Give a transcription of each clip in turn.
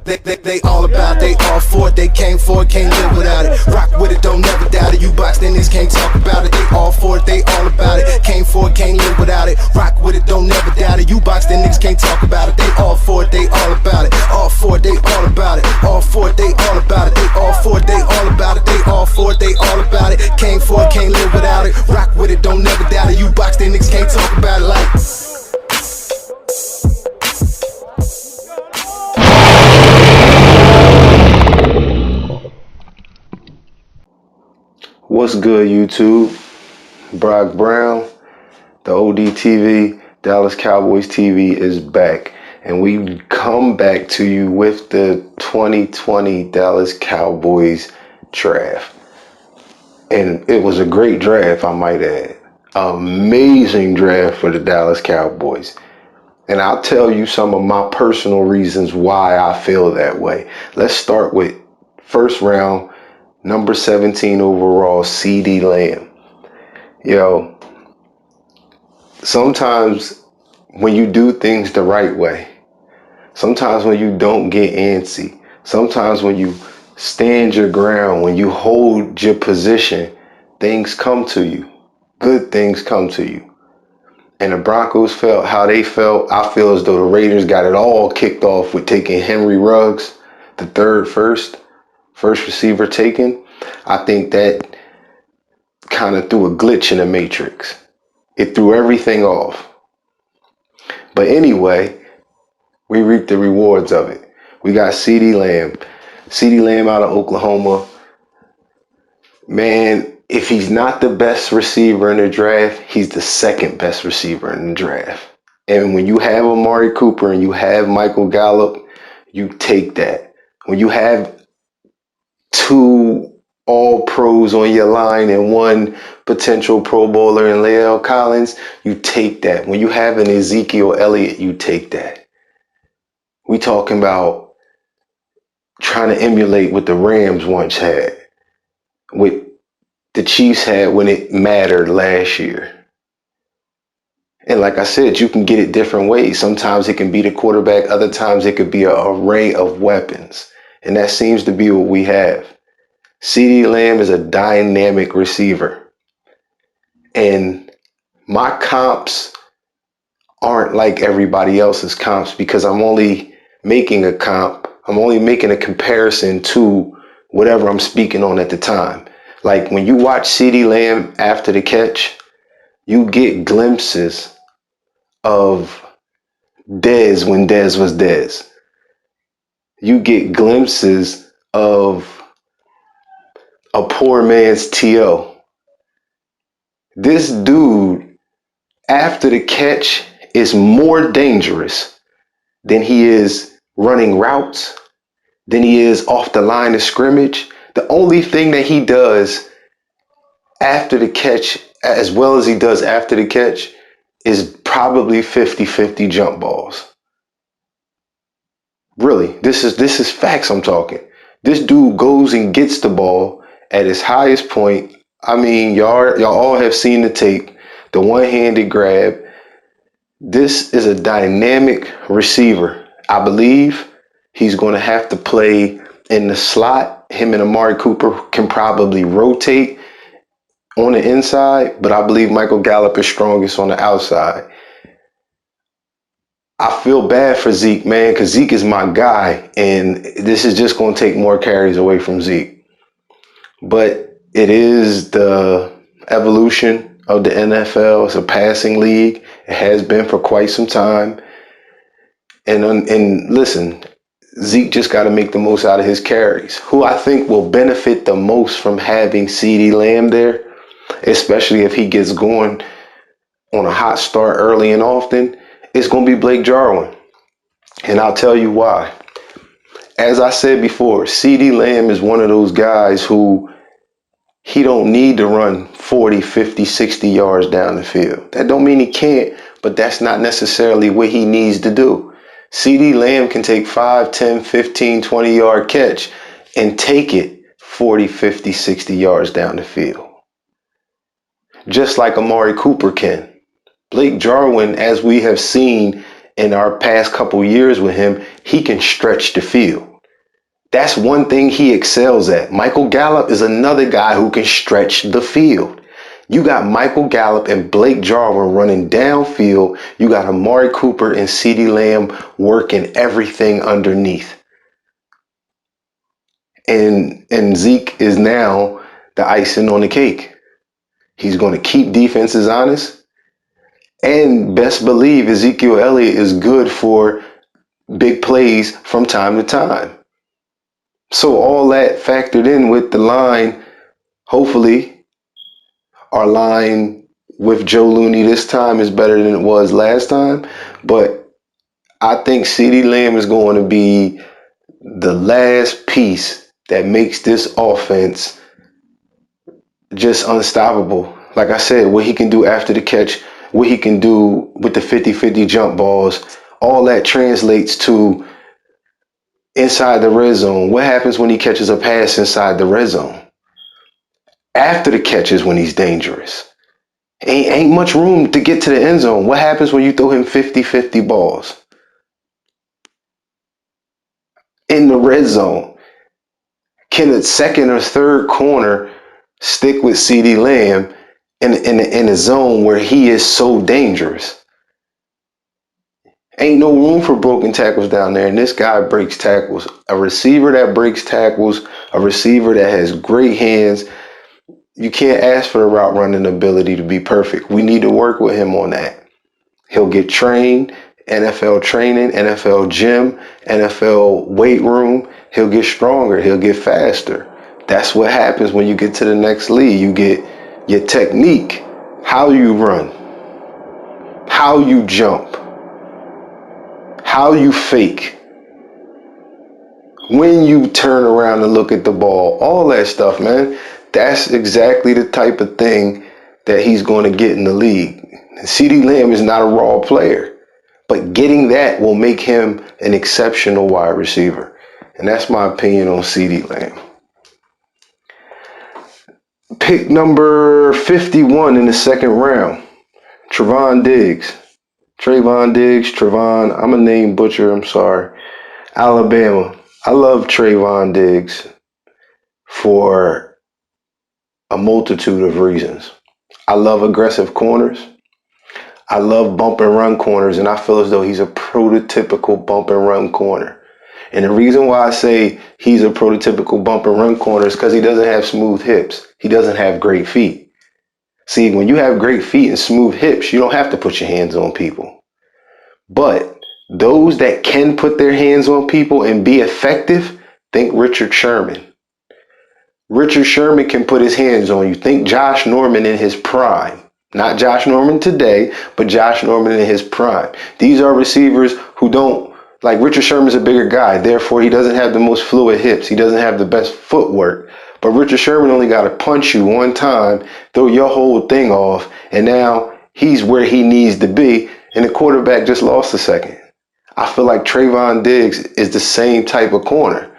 They all about it, they all for it, they came for it, can't live without it. Rock with it, don't never doubt it. You box, then niggas can't talk about it. They all for it, they all about it. Came for it, can't live without it. Rock with it, don't never doubt it. You box, then niggas can't talk about it. They all for it, they all about it. All for it, they all about it. All for it, they all about it. They all for it, they all about it. They all for it, they all about it. Came for it, can't live without it. Rock with it, don't never doubt it. You box, then niggas can't talk about it like. What's good, YouTube? Brock Brown, the ODTV, Dallas Cowboys TV is back. And we come back to you with the 2020 Dallas Cowboys draft. And it was a great draft, I might add. Amazing draft for the Dallas Cowboys. And I'll tell you some of my personal reasons why I feel that way. Let's start with first round, number 17 overall, CeeDee Lamb. Yo, sometimes when you do things the right way, sometimes when you don't get antsy, sometimes when you stand your ground, when you hold your position, things come to you. Good things come to you. And the Broncos felt how they felt. I feel as though the Raiders got it all kicked off with taking Henry Ruggs, the first receiver taken. I think that kind of threw a glitch in the matrix. It threw everything off. But anyway, we reaped the rewards of it. We got CeeDee Lamb. CeeDee Lamb out of Oklahoma. Man, if he's not the best receiver in the draft, he's the second best receiver in the draft. And when you have Amari Cooper and you have Michael Gallup, you take that. When you have two all-pros on your line and one potential Pro Bowler in La'el Collins, you take that. When you have an Ezekiel Elliott, you take that. We talking about trying to emulate what the Rams once had, what the Chiefs had when it mattered last year. And like I said, you can get it different ways. Sometimes it can be the quarterback. Other times it could be an array of weapons. And that seems to be what we have. CeeDee Lamb is a dynamic receiver. And my comps aren't like everybody else's comps because I'm only making a comp. I'm only making a comparison to whatever I'm speaking on at the time. Like when you watch CeeDee Lamb after the catch, you get glimpses of Dez when Dez was Dez. You get glimpses of a poor man's T.O. This dude, after the catch, is more dangerous than he is running routes, than he is off the line of scrimmage. The only thing that he does after the catch, as well as he does after the catch, is probably 50-50 jump balls. Really, this is facts I'm talking. This dude goes and gets the ball at his highest point. I mean, y'all all have seen the tape, the one-handed grab. This is a dynamic receiver. I believe he's going to have to play in the slot. Him and Amari Cooper can probably rotate on the inside, but I believe Michael Gallup is strongest on the outside. I feel bad for Zeke, man, because Zeke is my guy, and this is just going to take more carries away from Zeke. But it is the evolution of the NFL. It's a passing league. It has been for quite some time. And listen, Zeke just got to make the most out of his carries. Who I think will benefit the most from having CeeDee Lamb there, especially if he gets going on a hot start early and often, it's going to be Blake Jarwin. And I'll tell you why. As I said before, CeeDee Lamb is one of those guys who he don't need to run 40, 50, 60 yards down the field. That don't mean he can't, but that's not necessarily what he needs to do. CeeDee Lamb can take 5, 10, 15, 20-yard catch and take it 40, 50, 60 yards down the field. Just like Amari Cooper can. Blake Jarwin, as we have seen in our past couple years with him, he can stretch the field. That's one thing he excels at. Michael Gallup is another guy who can stretch the field. You got Michael Gallup and Blake Jarwin running downfield. You got Amari Cooper and CeeDee Lamb working everything underneath. And Zeke is now the icing on the cake. He's going to keep defenses honest. And best believe Ezekiel Elliott is good for big plays from time to time. So all that factored in with the line, hopefully our line with Joe Looney this time is better than it was last time. But I think CeeDee Lamb is going to be the last piece that makes this offense just unstoppable. Like I said, what he can do after the catch, what he can do with the 50-50 jump balls, all that translates to inside the red zone. What happens when he catches a pass inside the red zone? After the catch is when he's dangerous. Ain't much room to get to the end zone. What happens when you throw him 50-50 balls? In the red zone, can a second or third corner stick with CeeDee Lamb in a zone where he is so dangerous? Ain't no room for broken tackles down there, and this guy breaks tackles. A receiver that breaks tackles, a receiver that has great hands. You can't ask for the route running ability to be perfect. We need to work with him on that. He'll get trained, NFL training, NFL gym, NFL weight room. He'll get stronger. He'll get faster. That's what happens when you get to the next league. You get your technique, how you run, how you jump, how you fake, when you turn around and look at the ball, all that stuff, man. That's exactly the type of thing that he's going to get in the league. CeeDee Lamb is not a raw player, but getting that will make him an exceptional wide receiver. And that's my opinion on CeeDee Lamb. Pick number 51 in the second round, TREVON Diggs. TREVON, I'm a name butcher, I'm sorry. Alabama. I love TREVON Diggs for a multitude of reasons. I love aggressive corners. I love bump and run corners, and I feel as though he's a prototypical bump and run corner. And the reason why I say he's a prototypical bump and run corner is because he doesn't have smooth hips. He doesn't have great feet. See, when you have great feet and smooth hips, you don't have to put your hands on people. But those that can put their hands on people and be effective, think Richard Sherman. Richard Sherman can put his hands on you. Think Josh Norman in his prime. Not Josh Norman today, but Josh Norman in his prime. These are receivers who don't, like Richard Sherman's a bigger guy, therefore he doesn't have the most fluid hips. He doesn't have the best footwork. But Richard Sherman only got to punch you one time, throw your whole thing off, and now he's where he needs to be, and the quarterback just lost a second. I feel like TREVON Diggs is the same type of corner.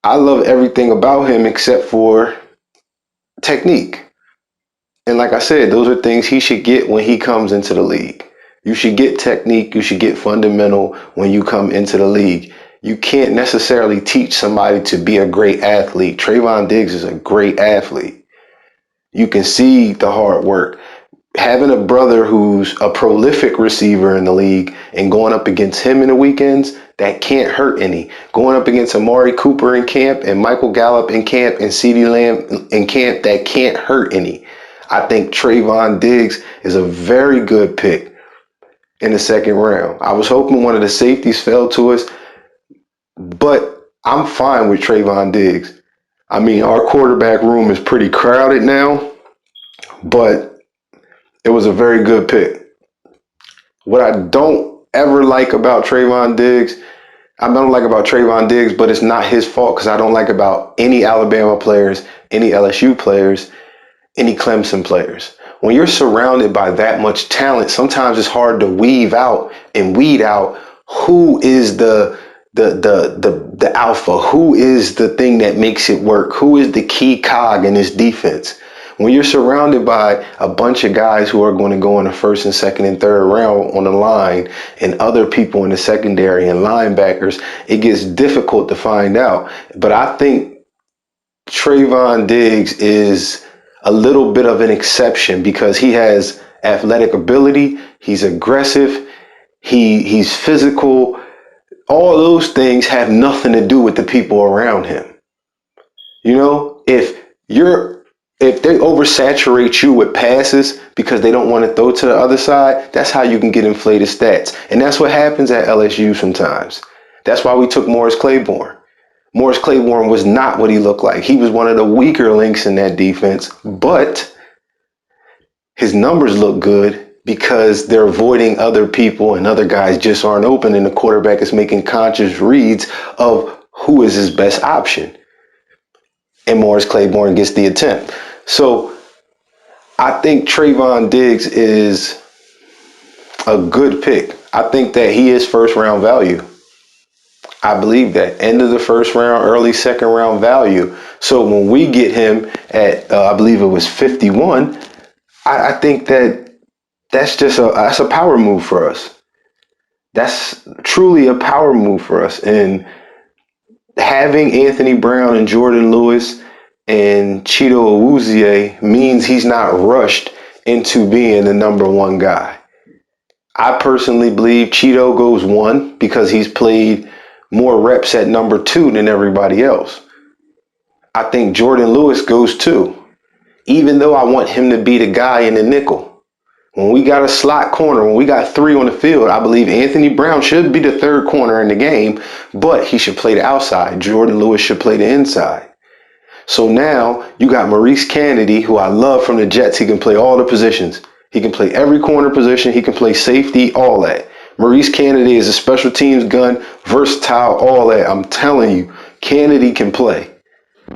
I love everything about him except for technique. And like I said, those are things he should get when he comes into the league. You should get technique. You should get fundamental when you come into the league. You can't necessarily teach somebody to be a great athlete. TREVON Diggs is a great athlete. You can see the hard work. Having a brother who's a prolific receiver in the league and going up against him in the weekends, that can't hurt any. Going up against Amari Cooper in camp and Michael Gallup in camp and CeeDee Lamb in camp, that can't hurt any. I think TREVON Diggs is a very good pick in the second round. I was hoping one of the safeties fell to us, but I'm fine with TREVON Diggs. I mean, our quarterback room is pretty crowded now, but it was a very good pick. What I don't ever like about TREVON Diggs, but it's not his fault because I don't like about any Alabama players, any LSU players, any Clemson players. When you're surrounded by that much talent, sometimes it's hard to weed out who is the alpha, who is the thing that makes it work, who is the key cog in this defense. When you're surrounded by a bunch of guys who are going to go in the first and second and third round on the line and other people in the secondary and linebackers, it gets difficult to find out. But I think TREVON Diggs is a little bit of an exception because he has athletic ability. He's aggressive. He's physical. All those things have nothing to do with the people around him. You know, if they oversaturate you with passes because they don't want to throw to the other side, that's how you can get inflated stats. And that's what happens at LSU sometimes. That's why we took Morris Claiborne. Morris Claiborne was not what he looked like. He was one of the weaker links in that defense, but his numbers look good because they're avoiding other people and other guys just aren't open, and the quarterback is making conscious reads of who is his best option. And Morris Claiborne gets the attempt. So I think TREVON Diggs is a good pick. I think that he is first round value. I believe that. End of the first round, early second round value. So when we get him at, I believe it was 51, I think that's a power move for us. That's truly a power move for us. And having Anthony Brown and Jordan Lewis and Cheeto Awuzie means he's not rushed into being the number one guy. I personally believe Cheeto goes 1 because he's played more reps at number 2 than everybody else. I think Jordan Lewis goes 2, even though I want him to be the guy in the nickel. When we got a slot corner, when we got 3 on the field, I believe Anthony Brown should be the third corner in the game, but he should play the outside. Jordan Lewis should play the inside. So now you got Maurice Kennedy, who I love from the Jets. He can play all the positions. He can play every corner position. He can play safety, all that. Maurice Kennedy is a special teams gun, versatile, all that. I'm telling you, Kennedy can play.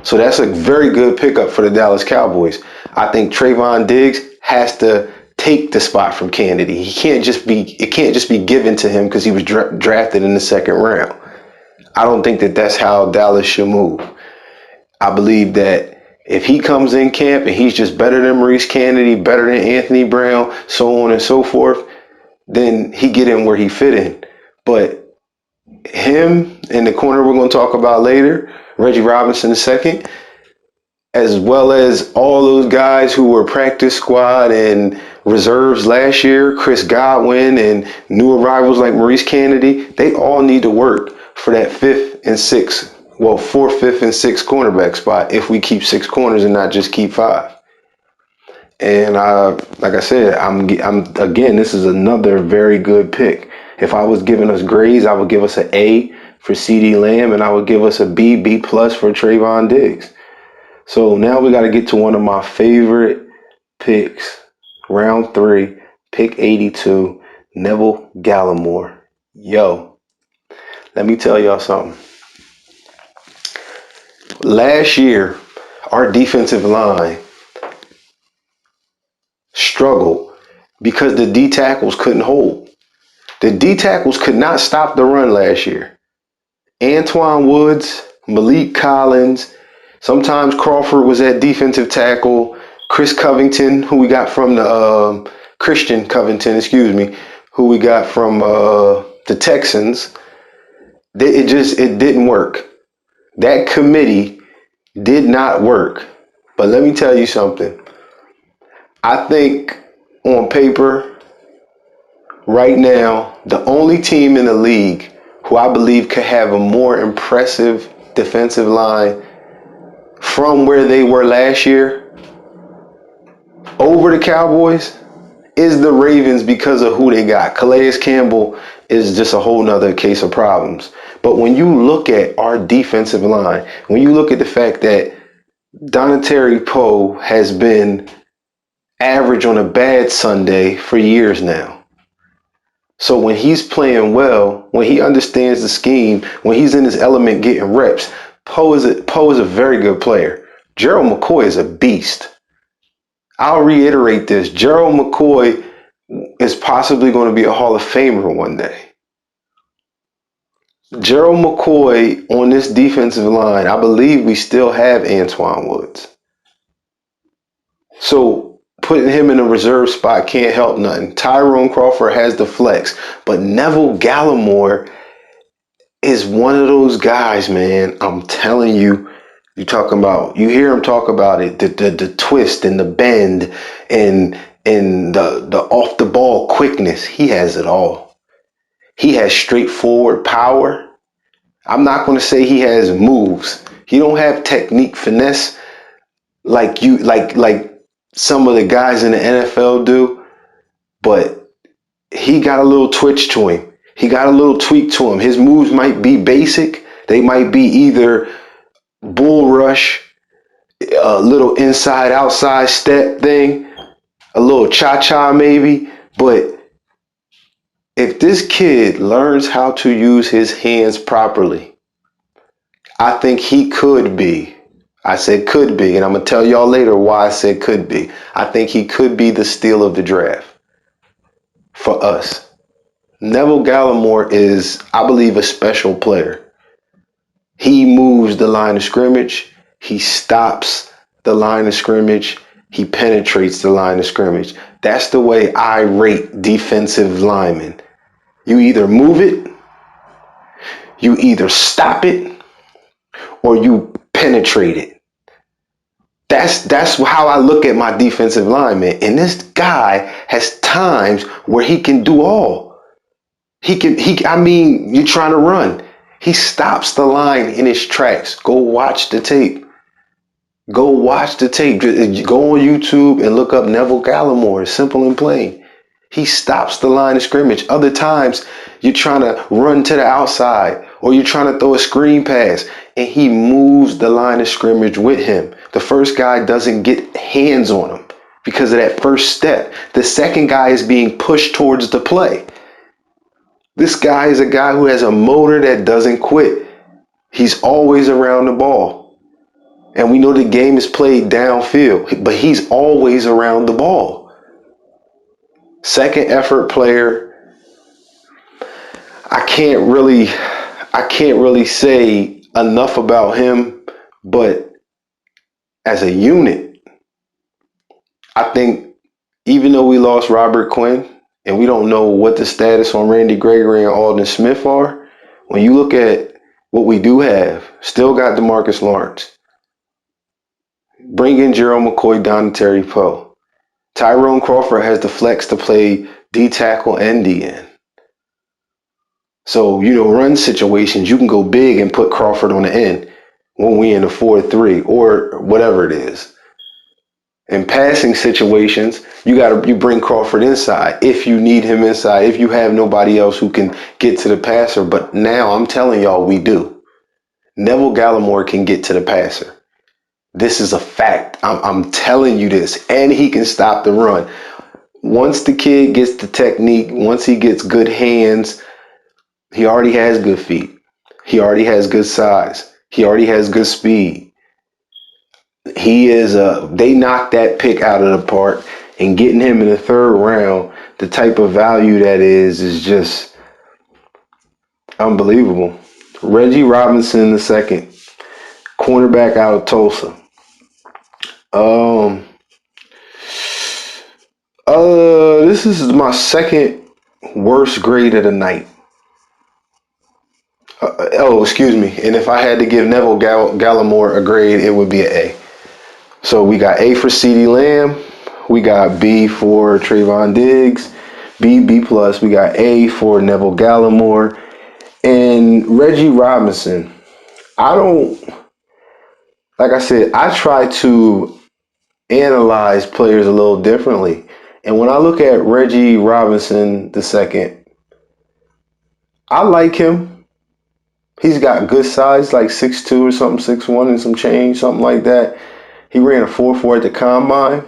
So that's a very good pickup for the Dallas Cowboys. I think TREVON Diggs has to take the spot from Kennedy. It can't just be given to him because he was drafted in the second round. I don't think that that's how Dallas should move. I believe that if he comes in camp and he's just better than Maurice Kennedy, better than Anthony Brown, so on and so forth, then he get in where he fit in. But him and the corner we're going to talk about later, Reggie Robinson II, as well as all those guys who were practice squad and reserves last year, Chris Godwin and new arrivals like Maurice Kennedy, they all need to work for that 4th, 5th, and 6th cornerback spot if we keep 6 corners and not just keep 5. And like I said, I'm again, this is another very good pick. If I was giving us grades, I would give us an A for CeeDee Lamb, and I would give us a B plus for TREVON Diggs. So now we got to get to one of my favorite picks, round 3, pick 82, Neville Gallimore. Yo, let me tell y'all something. Last year, our defensive line struggled because the D tackles couldn't hold. The D tackles could not stop the run last year. Antoine Woods, Malik Collins, sometimes Crawford was at defensive tackle. Chris Covington, who we got from the Christian Covington, who we got from the Texans. It didn't work. That committee did not work. But let me tell you something. I think on paper, right now, the only team in the league who I believe could have a more impressive defensive line from where they were last year over the Cowboys is the Ravens because of who they got. Calais Campbell is just a whole nother case of problems. But when you look at our defensive line, when you look at the fact that Donateri Poe has been average on a bad Sunday for years now. So when he's playing well, when he understands the scheme, when he's in his element getting reps, Poe is a very good player. Gerald McCoy is a beast. I'll reiterate this. Gerald McCoy is possibly going to be a Hall of Famer one day. Gerald McCoy on this defensive line, I believe we still have Antoine Woods. So putting him in a reserve spot can't help nothing. Tyrone Crawford has the flex, but Neville Gallimore is one of those guys, man. I'm telling you, you hear him talk about it, the twist and the bend and the off the ball quickness. He has it all. He has straightforward power. I'm not going to say he has moves. He don't have technique, finesse like some of the guys in the NFL do, but he got a little twitch to him. He got a little tweak to him. His moves might be basic. They might be either bull rush, a little inside outside step thing, a little cha-cha maybe, but if this kid learns how to use his hands properly, I think he could be. I said could be, and I'm going to tell y'all later why I said could be. I think he could be the steal of the draft for us. Neville Gallimore is, I believe, a special player. He moves the line of scrimmage. He stops the line of scrimmage. He penetrates the line of scrimmage. That's the way I rate defensive linemen. You either move it, you either stop it, or you penetrate it. That's how I look at my defensive lineman. And this guy has times where he can do all. You're trying to run. He stops the line in his tracks. Go watch the tape. Go watch the tape. Go on YouTube and look up Neville Gallimore. It's simple and plain. He stops the line of scrimmage. Other times you're trying to run to the outside or you're trying to throw a screen pass and he moves the line of scrimmage with him. The first guy doesn't get hands on him because of that first step. The second guy is being pushed towards the play. This guy is a guy who has a motor that doesn't quit. He's always around the ball. And we know the game is played downfield, but he's always around the ball. Second effort player. I can't really say enough about him, but as a unit, I think even though we lost Robert Quinn and we don't know what the status on Randy Gregory and Alden Smith are, when you look at what we do have, still got DeMarcus Lawrence. Bring in Gerald McCoy, Donateri Poe. Tyrone Crawford has the flex to play D tackle and DN. So, run situations, you can go big and put Crawford on the end when we in a 4-3 or whatever it is. In passing situations, you bring Crawford inside if you need him inside, if you have nobody else who can get to the passer. But now I'm telling y'all we do. Neville Gallimore can get to the passer. This is a fact. I'm telling you this. And he can stop the run. Once the kid gets the technique, once he gets good hands, he already has good feet. He already has good size. He already has good speed. They knocked that pick out of the park, and getting him in the third round, the type of value that is just unbelievable. Reggie Robinson II, cornerback out of Tulsa. This is my second worst grade of the night. Excuse me. And if I had to give Neville Gallimore a grade, it would be an A. So we got A for CeeDee Lamb. We got B for Trevon Diggs. B plus. We got A for Neville Gallimore. And Reggie Robinson. Like I said, I try to analyze players a little differently. And when I look at Reggie Robinson II, I like him. He's got good size, like 6'2" or something, 6'1" and some change, something like that. He ran a 4.4 at the combine.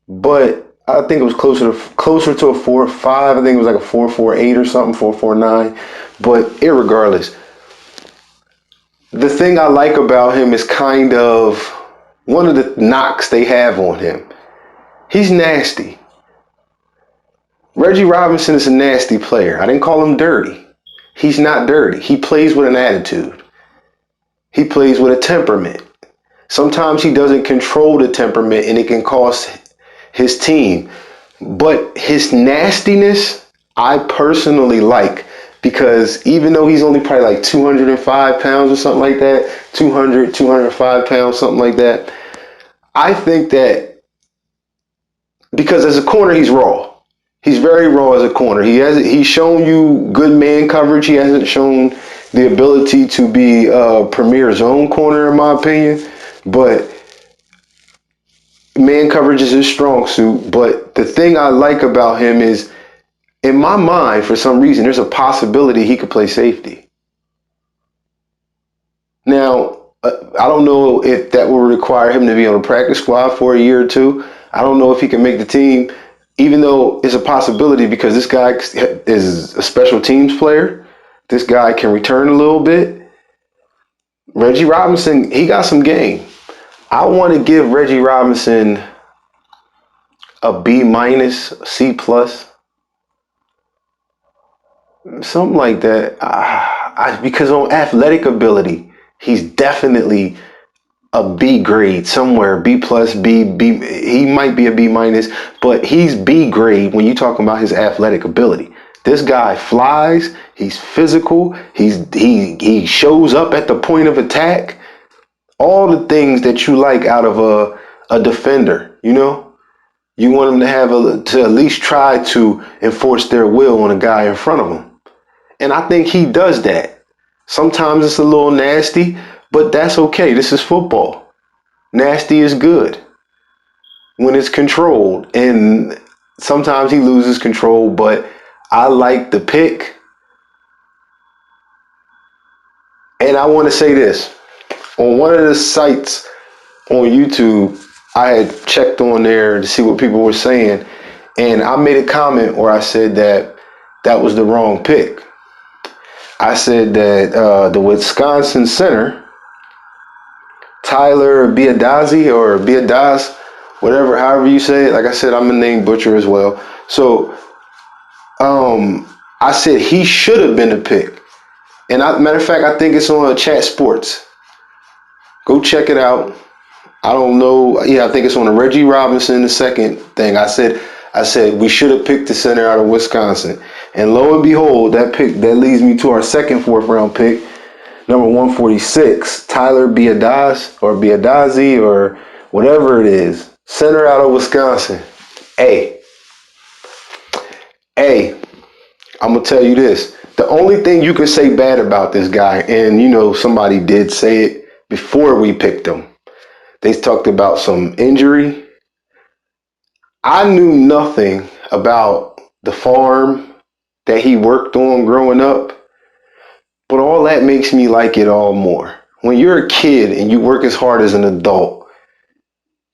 But I think it was closer to a 4.5. I think it was like a 4.48 or something, 4.49. But irregardless, the thing I like about him is kind of one of the knocks they have on him. He's nasty. Reggie Robinson is a nasty player. I didn't call him dirty. He's not dirty. He plays with an attitude. He plays with a temperament. Sometimes he doesn't control the temperament and it can cost his team. But his nastiness, I personally like, because even though he's only probably like 205 pounds or something like that, 200, 205 pounds, something like that, I think that because as a corner, he's raw. He's very raw as a corner. He's shown you good man coverage. He hasn't shown the ability to be a premier zone corner, in my opinion. But man coverage is his strong suit. But the thing I like about him is, in my mind, for some reason, there's a possibility he could play safety. Now, I don't know if that will require him to be on a practice squad for a year or two. I don't know if he can make the team, even though it's a possibility, because this guy is a special teams player. This guy can return a little bit. Reggie Robinson, he got some game. I want to give Reggie Robinson a B minus, C plus, something like that. Because on athletic ability, he's definitely a B grade somewhere, B plus, B. He might be a B minus, but he's B grade when you talk about his athletic ability. This guy flies. He's physical. He shows up at the point of attack. All the things that you like out of a defender. You know, you want them to at least try to enforce their will on a guy in front of them, and I think he does that. Sometimes it's a little nasty, but that's okay. This is football. Nasty is good when it's controlled, and sometimes he loses control, but I like the pick. And I want to say this. On one of the sites on YouTube, I had checked on there to see what people were saying, and I made a comment where I said that was the wrong pick. I said that the Wisconsin center, Tyler Biadazi or Biadaz, whatever, however you say it. Like I said, I'm a name butcher as well. So I said he should have been the pick. And matter of fact, I think it's on Chat Sports. Go check it out. I don't know. Yeah, I think it's on the Reggie Robinson, the second thing. I said we should have picked the center out of Wisconsin. And lo and behold, that leads me to our second fourth round pick, number 146, Tyler Biadazi or whatever it is, center out of Wisconsin. Hey, I'm going to tell you this. The only thing you can say bad about this guy, and you know somebody did say it before we picked him, they talked about some injury. I knew nothing about the farm that he worked on growing up, but all that makes me like it all more. When you're a kid and you work as hard as an adult,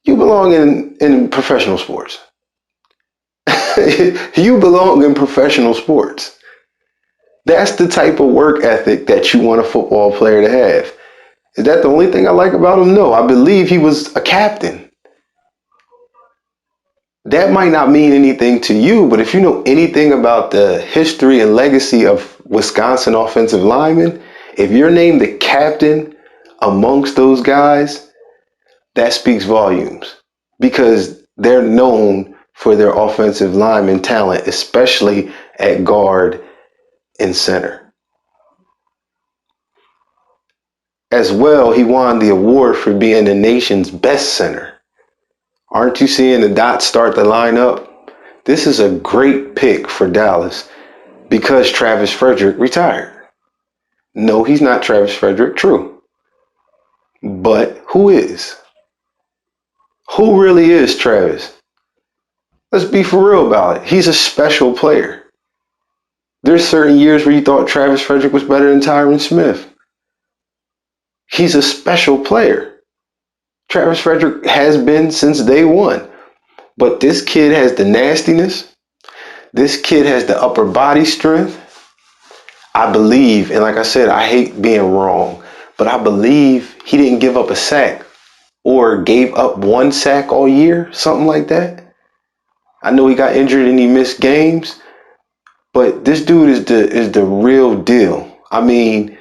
you belong in professional sports. You belong in professional sports. That's the type of work ethic that you want a football player to have. Is that the only thing I like about him? No, I believe he was a captain. That might not mean anything to you, but if you know anything about the history and legacy of Wisconsin offensive linemen, if you're named the captain amongst those guys, that speaks volumes, because they're known for their offensive lineman talent, especially at guard and center. As well, he won the award for being the nation's best center. Aren't you seeing the dots start to line up? This is a great pick for Dallas because Travis Frederick retired. No, he's not Travis Frederick, true. But who is? Who really is Travis? Let's be for real about it. He's a special player. There's certain years where you thought Travis Frederick was better than Tyron Smith. He's a special player. Travis Frederick has been since day one. But this kid has the nastiness. This kid has the upper body strength. I believe, and like I said, I hate being wrong, but I believe he didn't give up a sack or gave up one sack all year, something like that. I know he got injured and he missed games, but this dude is the real deal. I mean,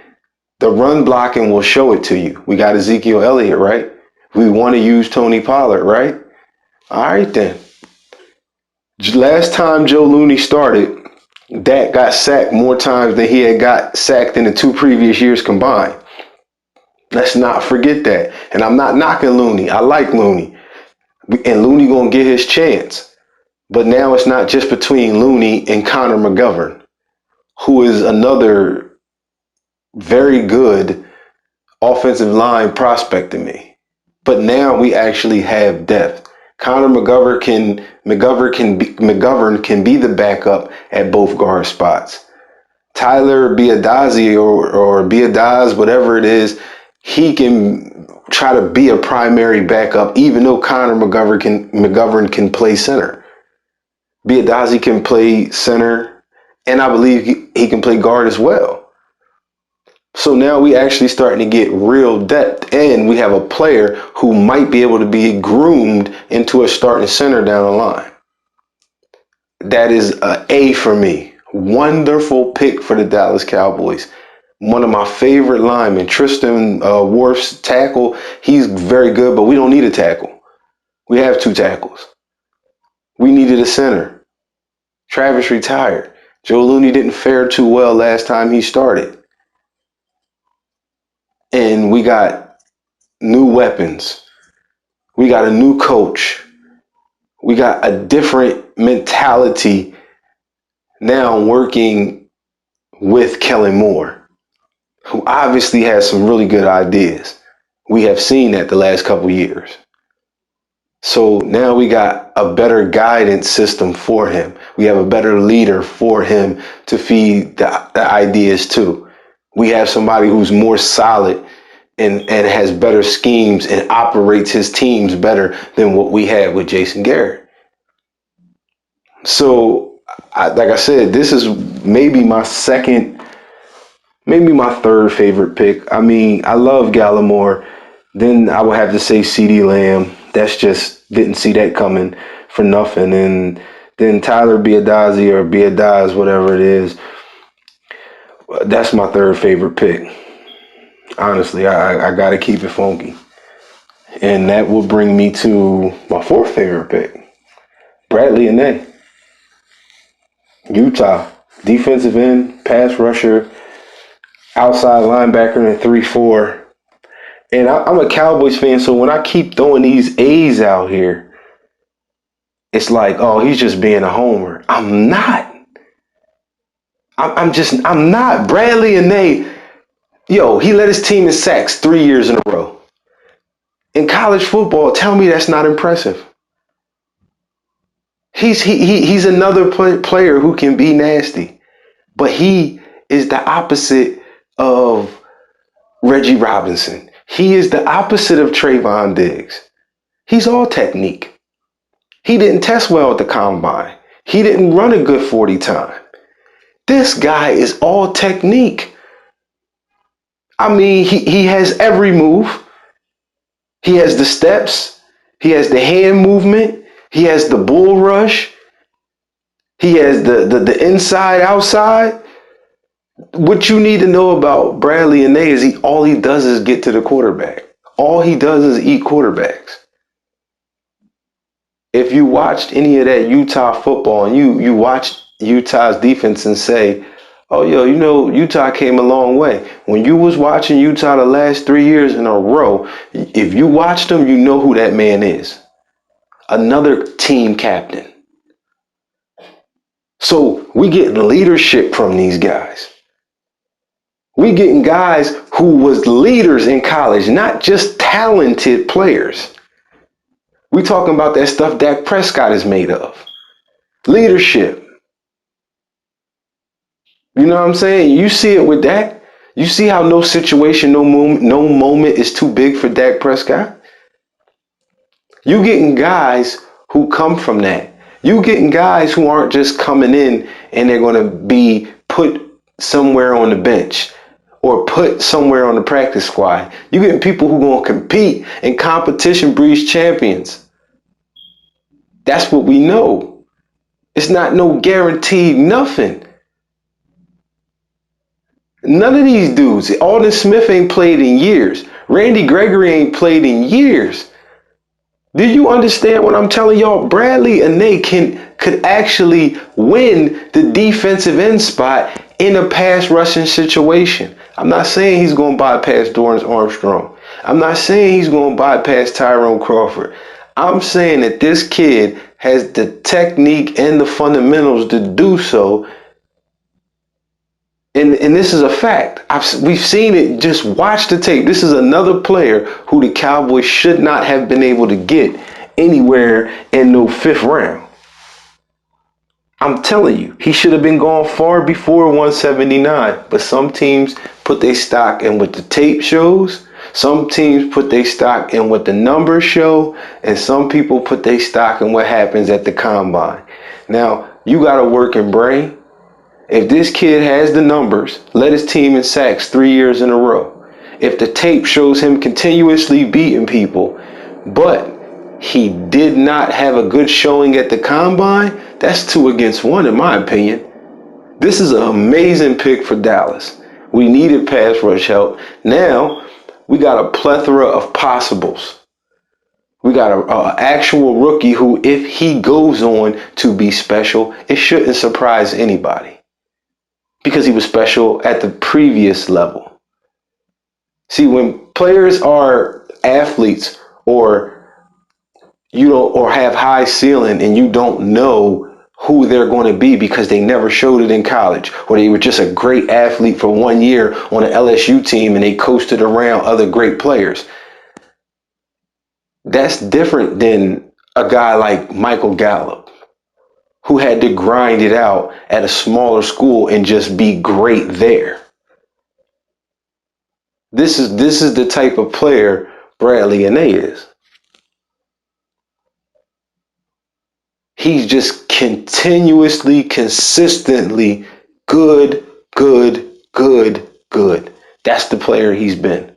the run blocking will show it to you. We got Ezekiel Elliott, right? We want to use Tony Pollard, right? All right then. Last time Joe Looney started, Dak got sacked more times than he had got sacked in the 2 previous years combined. Let's not forget that. And I'm not knocking Looney. I like Looney. And Looney gonna get his chance. But now it's not just between Looney and Connor McGovern, who is another very good offensive line prospect to me. But now we actually have depth. Connor McGovern can be the backup at both guard spots. Tyler Biadazi or Biadaz, whatever it is, he can try to be a primary backup, even though Connor McGovern can play center. Biadazi can play center, and I believe he can play guard as well. So now we actually starting to get real depth, and we have a player who might be able to be groomed into a starting center down the line. That is an A for me. Wonderful pick for the Dallas Cowboys. One of my favorite linemen, Tristan Wirfs, tackle. He's very good, but we don't need a tackle. We have 2 tackles. We needed a center. Travis retired. Joe Looney didn't fare too well last time he started. And we got new weapons. We got a new coach. We got a different mentality now working with Kellen Moore, who obviously has some really good ideas. We have seen that the last couple years. So now we got a better guidance system for him. We have a better leader for him to feed the ideas to. We have somebody who's more solid and has better schemes and operates his teams better than what we had with Jason Garrett. So, like I said, this is maybe my third favorite pick. I mean, I love Gallimore. Then I would have to say CeeDee Lamb. That's just, didn't see that coming for nothing. And then Tyler Biadazi or Biadaz, whatever it is. That's my third favorite pick. Honestly, I got to keep it funky. And that will bring me to my fourth favorite pick. Bradley ANAE. Utah. Defensive end, pass rusher, outside linebacker in a 3-4. And I'm a Cowboys fan, so when I keep throwing these A's out here, it's like, oh, he's just being a homer. I'm not. I'm not. Bradley ANAE, yo, he led his team in sacks 3 years in a row. In college football, tell me that's not impressive. He's another player who can be nasty, but he is the opposite of Reggie Robinson. He is the opposite of Trevon Diggs. He's all technique. He didn't test well at the combine. He didn't run a good 40 time. This guy is all technique. I mean, he has every move. He has the steps. He has the hand movement. He has the bull rush. He has the inside outside. What you need to know about Bradley ANAE is all he does is get to the quarterback. All he does is eat quarterbacks. If you watched any of that Utah football and you watched Utah's defense and say, oh, yo, you know, Utah came a long way. When you was watching Utah the last 3 years in a row, if you watched them, you know who that man is. Another team captain. So we get leadership from these guys. We getting guys who was leaders in college, not just talented players. We talking about that stuff Dak Prescott is made of. Leadership. You know what I'm saying? You see it with Dak. You see how no situation, no moment is too big for Dak Prescott. You getting guys who come from that. You getting guys who aren't just coming in and they're going to be put somewhere on the bench or put somewhere on the practice squad. You getting people who going to compete, and competition breeds champions. That's what we know. It's not no guaranteed nothing. None of these dudes, Aldon Smith ain't played in years. Randy Gregory ain't played in years. Do you understand what I'm telling y'all? Bradley ANAE could actually win the defensive end spot in a pass rushing situation. I'm not saying he's going to bypass Dorrance Armstrong. I'm not saying he's going to bypass Tyrone Crawford. I'm saying that this kid has the technique and the fundamentals to do so. And this is a fact. We've seen it. Just watch the tape. This is another player who the Cowboys should not have been able to get anywhere in the 5th round. I'm telling you, he should have been gone far before 179. But some teams put their stock in what the tape shows. Some teams put their stock in what the numbers show. And some people put their stock in what happens at the combine. Now, you got a working brain. If this kid has the numbers, led his team in sacks 3 years in a row. If the tape shows him continuously beating people, but he did not have a good showing at the combine, that's 2 against 1 in my opinion. This is an amazing pick for Dallas. We needed pass rush help. Now, we got a plethora of possibles. We got an actual rookie who, if he goes on to be special, it shouldn't surprise anybody. Because he was special at the previous level. See, when players are athletes or have high ceiling and you don't know who they're going to be because they never showed it in college, or they were just a great athlete for 1 year on an LSU team and they coasted around other great players. That's different than a guy like Michael Gallup, who had to grind it out at a smaller school and just be great there. This is the type of player Bradley ANAE is. He's just continuously, consistently good. That's the player he's been.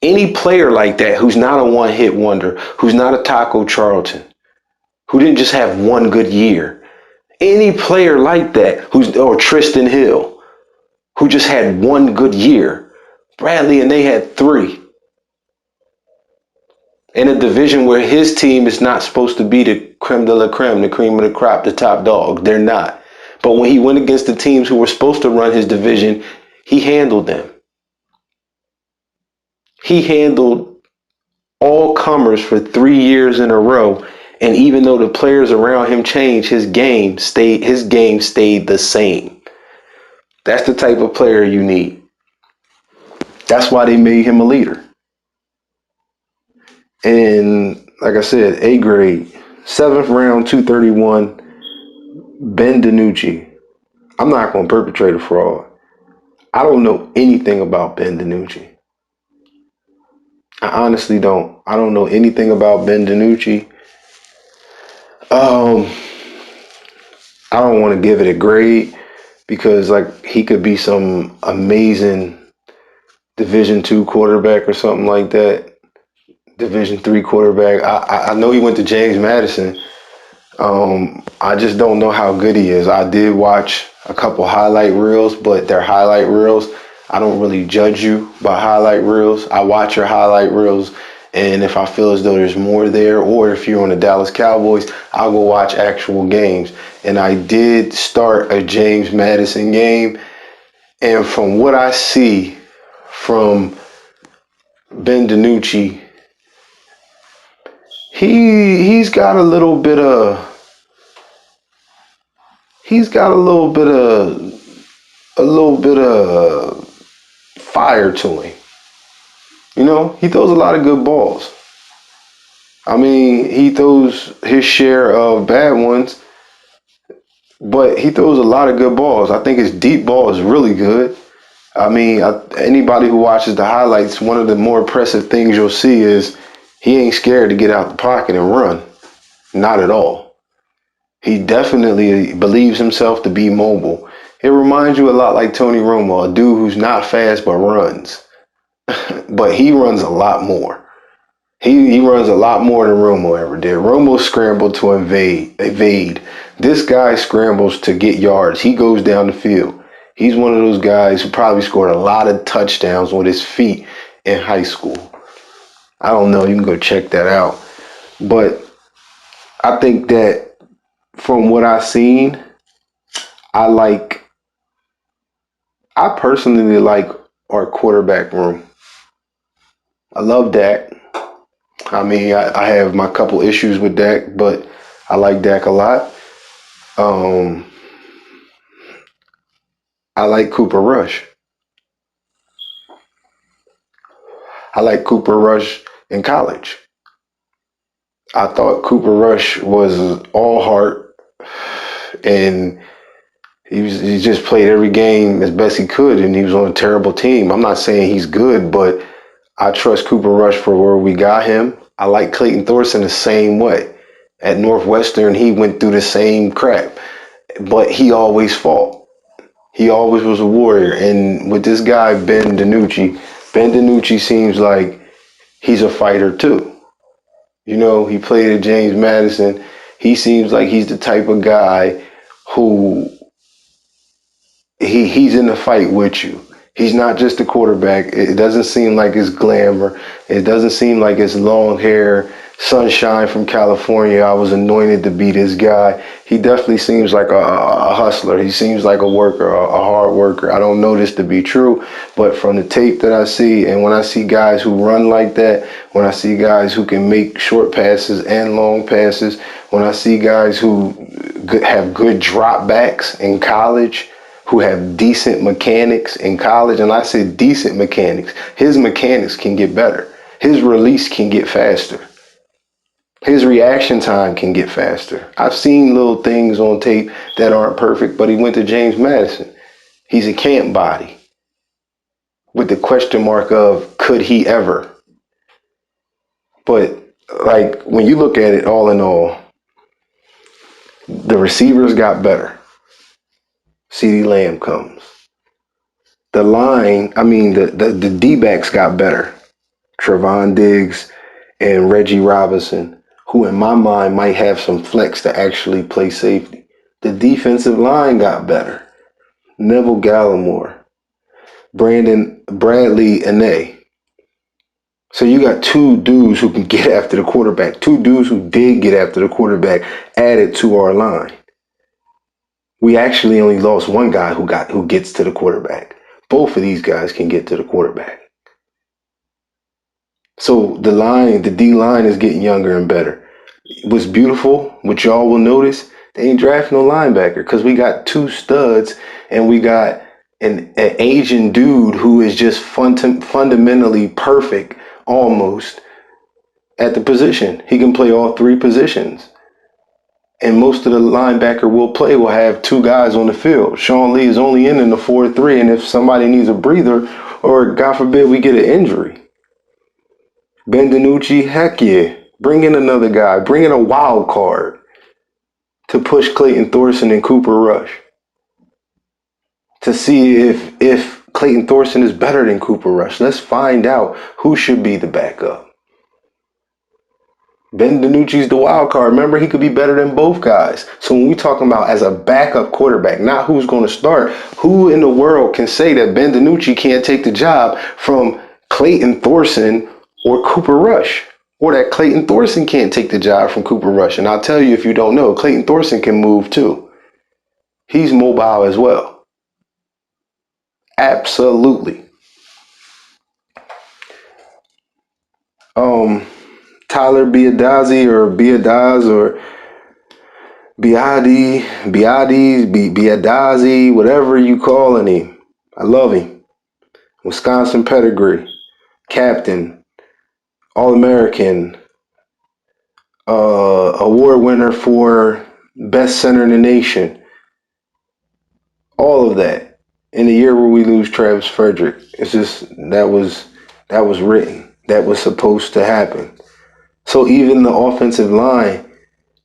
Any player like that who's not a one-hit wonder, who's not a Taco Charlton, who didn't just have one good year. Any player like that, or Tristan Hill, who just had one good year. Bradley ANAE had 3. In a division where his team is not supposed to be the creme de la creme, the cream of the crop, the top dog. They're not. But when he went against the teams who were supposed to run his division, he handled them. He handled all comers for 3 years in a row. And even though the players around him changed, his game stayed the same. That's the type of player you need. That's why they made him a leader. And like I said, A grade, 7th round, 231, DINUCCI. I'm not going to perpetrate a fraud. I don't know anything about DINUCCI. I honestly don't. I don't know anything about DINUCCI. I don't want to give it a grade because like he could be some amazing Division II quarterback or something like that. Division III quarterback. I know he went to James Madison. I just don't know how good he is. I did watch a couple highlight reels, but they're highlight reels. I don't really judge you by highlight reels. I watch your highlight reels, and if I feel as though there's more there, or if you're on the Dallas Cowboys, I'll go watch actual games. And I did start a James Madison game, and from what I see from DINUCCI, he's got a little bit of fire to him. You know, he throws a lot of good balls. I mean, he throws his share of bad ones, but he throws a lot of good balls. I think his deep ball is really good. I mean, anybody who watches the highlights, one of the more impressive things you'll see is he ain't scared to get out the pocket and run. Not at all. He definitely believes himself to be mobile. It reminds you a lot like Tony Romo, a dude who's not fast but runs. But he runs a lot more. He runs a lot more than Romo ever did. Romo scrambled to evade. This guy scrambles to get yards. He goes down the field. He's one of those guys who probably scored a lot of touchdowns with his feet in high school. I don't know. You can go check that out. But I think that from what I've seen, I personally like our quarterback room. I love Dak. I mean, I have my couple issues with Dak, but I like Dak a lot. I like Cooper Rush. I like Cooper Rush in college. I thought Cooper Rush was all heart, and he just played every game as best he could, and he was on a terrible team. I'm not saying he's good, but I trust Cooper Rush for where we got him. I like Clayton Thorson the same way. At Northwestern, he went through the same crap, but he always fought. He always was a warrior. And with this guy, Ben DiNucci seems like he's a fighter too. You know, he played at James Madison. He seems like he's the type of guy who he's in the fight with you. He's not just a quarterback. It doesn't seem like it's glamour. It doesn't seem like it's long hair, sunshine from California. I was anointed to be this guy. He definitely seems like a hustler. He seems like a worker, a hard worker. I don't know this to be true, but from the tape that I see, and when I see guys who run like that, when I see guys who can make short passes and long passes, when I see guys who have good drop backs in college, who have decent mechanics in college, and I said decent mechanics, his mechanics can get better. His release can get faster. His reaction time can get faster. I've seen little things on tape that aren't perfect, but he went to James Madison. He's a camp body with the question mark of could he ever? But like when you look at it all in all, the receivers got better. CeeDee Lamb comes. The line, the D-backs got better. Trevon Diggs and Reggie Robinson, who in my mind might have some flex to actually play safety. The defensive line got better. Neville Gallimore, Bradley, ANAE. So you got two dudes who can get after the quarterback, two dudes who did get after the quarterback added to our line. We actually only lost one guy who gets to the quarterback. Both of these guys can get to the quarterback. So the D line is getting younger and better. What's beautiful, what y'all will notice, they ain't drafting no linebacker because we got two studs and we got an Asian dude who is just fundamentally perfect almost at the position. He can play all three positions. And most of the linebacker will have two guys on the field. Sean Lee is only in the 4-3, and if somebody needs a breather or God forbid we get an injury, Ben DiNucci, heck yeah. Bring in another guy. Bring in a wild card to push Clayton Thorson and Cooper Rush to see if Clayton Thorson is better than Cooper Rush. Let's find out who should be the backup. Ben DiNucci's the wild card. Remember, he could be better than both guys. So when we talking about as a backup quarterback, not who's going to start, who in the world can say that Ben DiNucci can't take the job from Clayton Thorson or Cooper Rush? Or that Clayton Thorson can't take the job from Cooper Rush. And I'll tell you, if you don't know, Clayton Thorson can move too. He's mobile as well. Absolutely. Tyler Biadazi or Biadaz or Biadazi, whatever you calling him. I love him. Wisconsin pedigree, captain, All-American, award winner for best center in the nation. All of that in the year where we lose Travis Frederick. It's just that was written. That was supposed to happen. So even the offensive line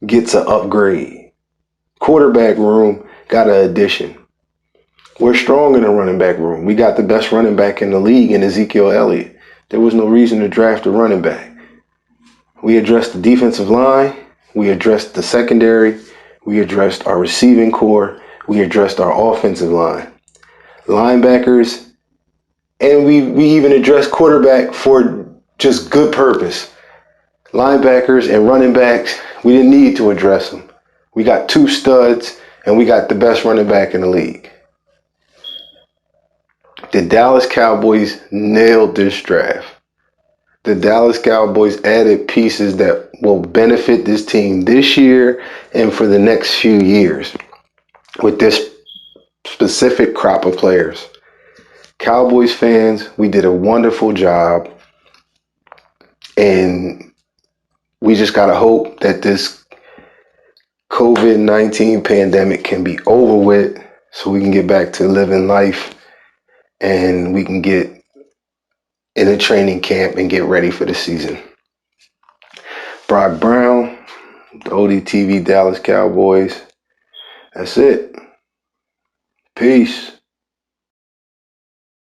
gets an upgrade. Quarterback room got an addition. We're strong in the running back room. We got the best running back in the league in Ezekiel Elliott. There was no reason to draft a running back. We addressed the defensive line. We addressed the secondary. We addressed our receiving core. We addressed our offensive line. Linebackers And we even addressed quarterback for just good purpose. Linebackers and running backs, we didn't need to address them. We got 2 studs, and we got the best running back in the league. The Dallas Cowboys nailed this draft. The Dallas Cowboys added pieces that will benefit this team this year and for the next few years with this specific crop of players. Cowboys fans, we did a wonderful job, and we just got to hope that this COVID-19 pandemic can be over with so we can get back to living life and we can get in a training camp and get ready for the season. Brock Brown, the ODTV Dallas Cowboys. That's it. Peace.